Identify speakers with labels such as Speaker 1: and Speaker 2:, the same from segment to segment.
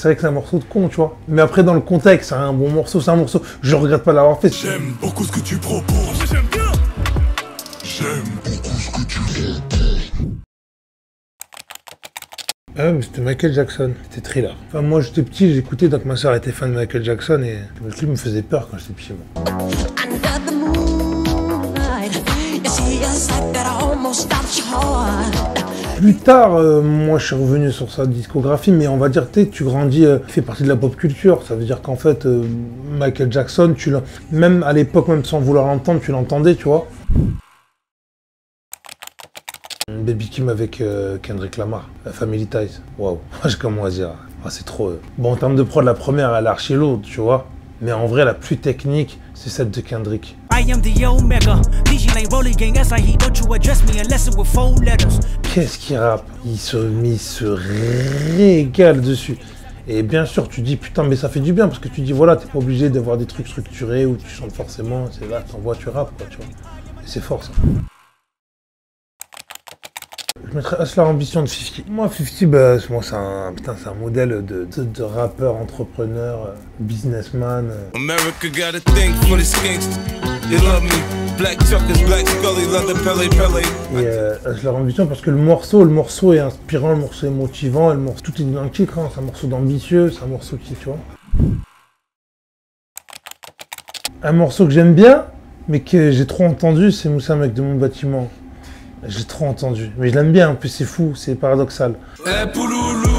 Speaker 1: C'est vrai que c'est un morceau de con, tu vois. Mais après, dans le contexte, c'est un bon morceau, c'est un morceau. Je regrette pas l'avoir fait.
Speaker 2: J'aime beaucoup ce que tu proposes. J'aime bien. J'aime beaucoup ce que tu proposes.
Speaker 1: Ah mais c'était Michael Jackson, c'était Thriller. Enfin moi j'étais petit, j'écoutais, donc ma soeur était fan de Michael Jackson et le clip me faisait peur quand j'étais petit moi. Plus tard, moi je suis revenu sur sa discographie, mais on va dire, tu grandis, il fait partie de la pop culture, ça veut dire qu'en fait, Michael Jackson, même à l'époque, même sans vouloir l'entendre, tu l'entendais, tu vois. Baby Kim avec Kendrick Lamar, Family Ties. Waouh, j'ai comment dire. Ah, c'est trop. Bon, en termes de prod, la première, elle est archi lourde, tu vois. Mais en vrai, la plus technique, c'est celle de Kendrick. Qu'est-ce qu'il rappe? Il se régale dessus. Et bien sûr, tu dis putain, mais ça fait du bien parce que tu dis voilà, t'es pas obligé d'avoir des trucs structurés où tu chantes forcément. C'est là, t'envoies, tu rappes, quoi, tu vois. Et c'est fort ça. Je mettrais Hustler Ambition de 50. Moi, 50, bah, moi, c'est un modèle de rappeur, entrepreneur, businessman.
Speaker 2: America got a thing for the skinks. They love me. Black Chuckers, Black Scully, London Pele Pele.
Speaker 1: Et Hustler Ambition parce que le morceau est inspirant, le morceau est motivant, le morceau, tout est dans le titre, hein, c'est un morceau d'ambitieux, c'est un morceau qui, tu vois. Un morceau que j'aime bien, mais que j'ai trop entendu, c'est Moussa Mec de mon bâtiment. J'ai trop entendu, mais je l'aime bien, en plus c'est fou, c'est paradoxal.
Speaker 2: Eh Pouloulou,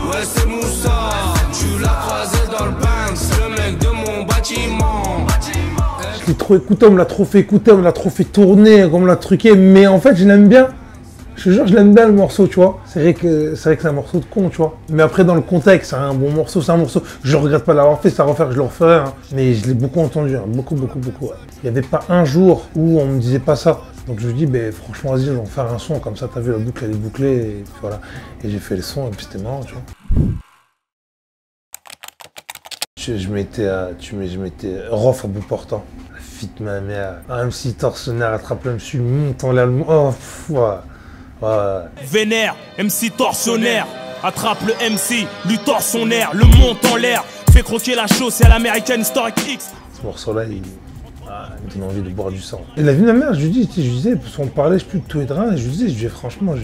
Speaker 2: ouais c'est Moussa, tu l'as croisé dans le Banks, le mec de mon bâtiment.
Speaker 1: Je l'ai trop écouté, on me l'a trop fait écouter, on me l'a trop fait tourner, on me l'a truqué, mais en fait je l'aime bien. Je te jure, je l'aime bien le morceau, tu vois. C'est vrai que c'est un morceau de con, tu vois. Mais après dans le contexte, c'est un bon morceau, c'est un morceau. Je regrette pas l'avoir fait, c'est à refaire, je le referai, hein. Mais je l'ai beaucoup entendu, hein. Beaucoup. Ouais. Il n'y avait pas un jour où on me disait pas ça. Donc je me dis, ben franchement, vas-y, je vais en faire un son, comme ça, t'as vu, la boucle, elle est bouclée, et voilà. Et j'ai fait le son, et puis c'était marrant, tu vois. Je mettais Rof à bout portant. La fit ma mère. Un MC torsionnaire, attrape le MC, monte en l'air, oh, ouais.
Speaker 3: Vénère, MC torsionnaire. Attrape le MC, lui tord son air, le monte en l'air. Fait croquer la chaussée à l'American Historic X.
Speaker 1: Ce morceau-là, il me donne envie de boire du sang. Et la vie de ma mère, je lui disais, parce qu'on parlait, je sais plus de tout et de rien, et je lui disais, franchement,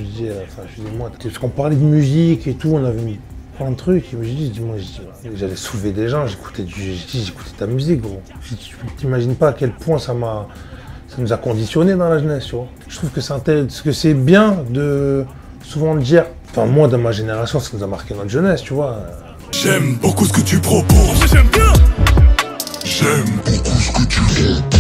Speaker 1: moi, parce qu'on parlait de musique et tout, on avait mis plein de trucs, et je dis, j'allais soulever des gens, j'écoutais ta musique, gros. Tu t'imagines pas à quel point ça nous a conditionnés dans la jeunesse, tu vois. Je trouve que c'est bien de souvent le dire. Enfin, moi, dans ma génération, ça nous a marqué notre jeunesse, tu vois.
Speaker 2: J'aime beaucoup ce que tu proposes. J'aime bien. J'aime beaucoup ce que tu proposes.